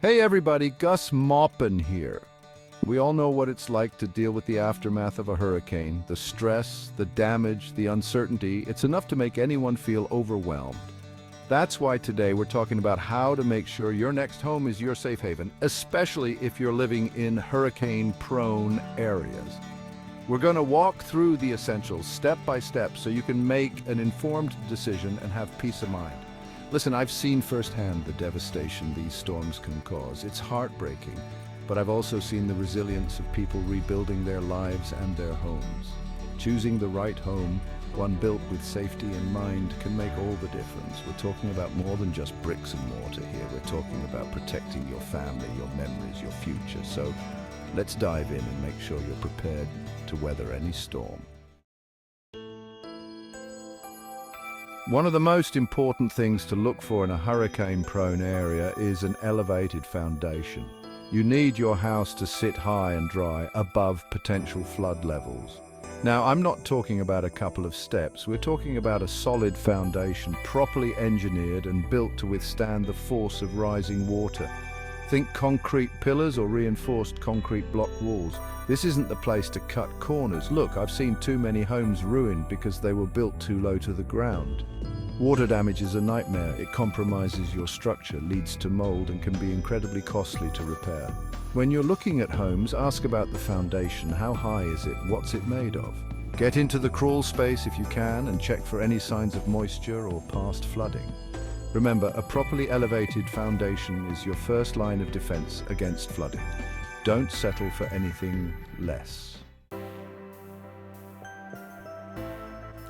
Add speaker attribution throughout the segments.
Speaker 1: Hey everybody, Gus Maupin here. We all know what it's like to deal with the aftermath of a hurricane. The stress, the damage, the uncertainty, it's enough to make anyone feel overwhelmed. That's why today we're talking about how to make sure your next home is your safe haven, especially if you're living in hurricane-prone areas. We're going to walk through the essentials step by step so you can make an informed decision and have peace of mind. Listen, I've seen firsthand the devastation these storms can cause. It's heartbreaking, but I've also seen the resilience of people rebuilding their lives and their homes. Choosing the right home, one built with safety in mind, can make all the difference. We're talking about more than just bricks and mortar here. We're talking about protecting your family, your memories, your future. So let's dive in and make sure you're prepared to weather any storm. One of the most important things to look for in a hurricane-prone area is an elevated foundation. You need your house to sit high and dry above potential flood levels. Now, I'm not talking about a couple of steps. We're talking about a solid foundation, properly engineered and built to withstand the force of rising water. Think concrete pillars or reinforced concrete block walls. This isn't the place to cut corners. Look, I've seen too many homes ruined because they were built too low to the ground. Water damage is a nightmare. It compromises your structure, leads to mold, and can be incredibly costly to repair. When you're looking at homes, ask about the foundation. How high is it? What's it made of? Get into the crawl space if you can and check for any signs of moisture or past flooding. Remember, a properly elevated foundation is your first line of defense against flooding. Don't settle for anything less.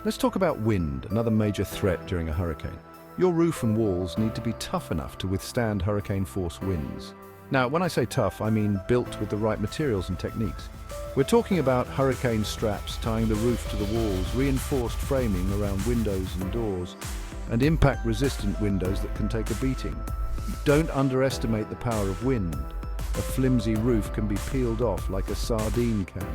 Speaker 1: Let's talk about wind, another major threat during a hurricane. Your roof and walls need to be tough enough to withstand hurricane-force winds. Now, when I say tough, I mean built with the right materials and techniques. We're talking about hurricane straps tying the roof to the walls, reinforced framing around windows and doors, and impact-resistant windows that can take a beating. Don't underestimate the power of wind. A flimsy roof can be peeled off like a sardine can,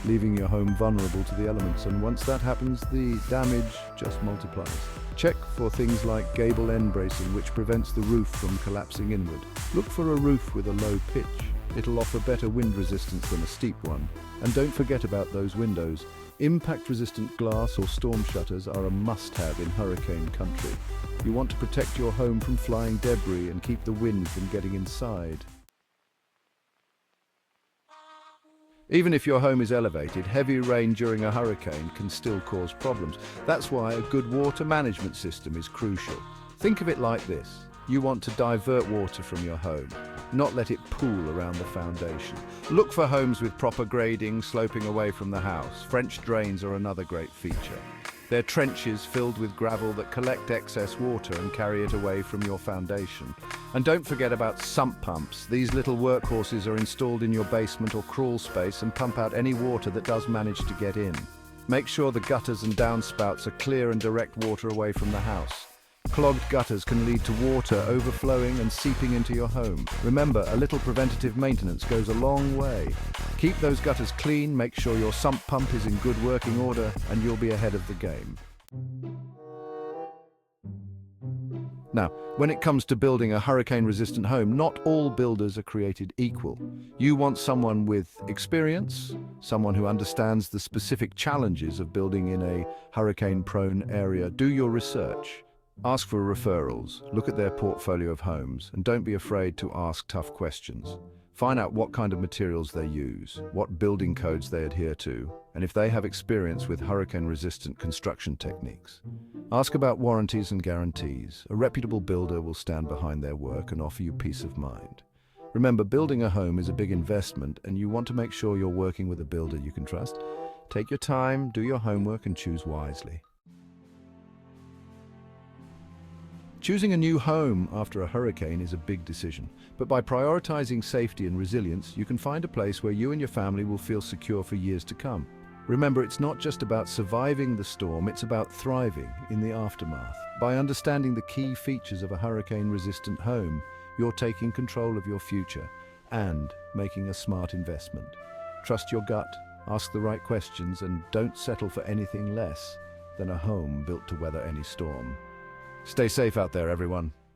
Speaker 1: leaving your home vulnerable to the elements, and once that happens, the damage just multiplies. Check for things like gable end bracing, which prevents the roof from collapsing inward. Look for a roof with a low pitch. It'll offer better wind resistance than a steep one. And don't forget about those windows. Impact-resistant glass or storm shutters are a must-have in hurricane country. You want to protect your home from flying debris and keep the wind from getting inside. Even if your home is elevated, heavy rain during a hurricane can still cause problems. That's why a good water management system is crucial. Think of it like this. You want to divert water from your home, not let it pool around the foundation. Look for homes with proper grading, sloping away from the house. French drains are another great feature. They're trenches filled with gravel that collect excess water and carry it away from your foundation. And don't forget about sump pumps. These little workhorses are installed in your basement or crawl space and pump out any water that does manage to get in. Make sure the gutters and downspouts are clear and direct water away from the house. Clogged gutters can lead to water overflowing and seeping into your home. Remember, a little preventative maintenance goes a long way. Keep those gutters clean, make sure your sump pump is in good working order, and you'll be ahead of the game. Now, when it comes to building a hurricane-resistant home, not all builders are created equal. You want someone with experience, someone who understands the specific challenges of building in a hurricane-prone area. Do your research. Ask for referrals, look at their portfolio of homes, and don't be afraid to ask tough questions. Find out what kind of materials they use, what building codes they adhere to, and if they have experience with hurricane-resistant construction techniques. Ask about warranties and guarantees. A reputable builder will stand behind their work and offer you peace of mind. Remember, building a home is a big investment, and you want to make sure you're working with a builder you can trust. Take your time, do your homework, and choose wisely. Choosing a new home after a hurricane is a big decision, but by prioritizing safety and resilience, you can find a place where you and your family will feel secure for years to come. Remember, it's not just about surviving the storm, it's about thriving in the aftermath. By understanding the key features of a hurricane-resistant home, you're taking control of your future and making a smart investment. Trust your gut, ask the right questions, and don't settle for anything less than a home built to weather any storm. Stay safe out there, everyone.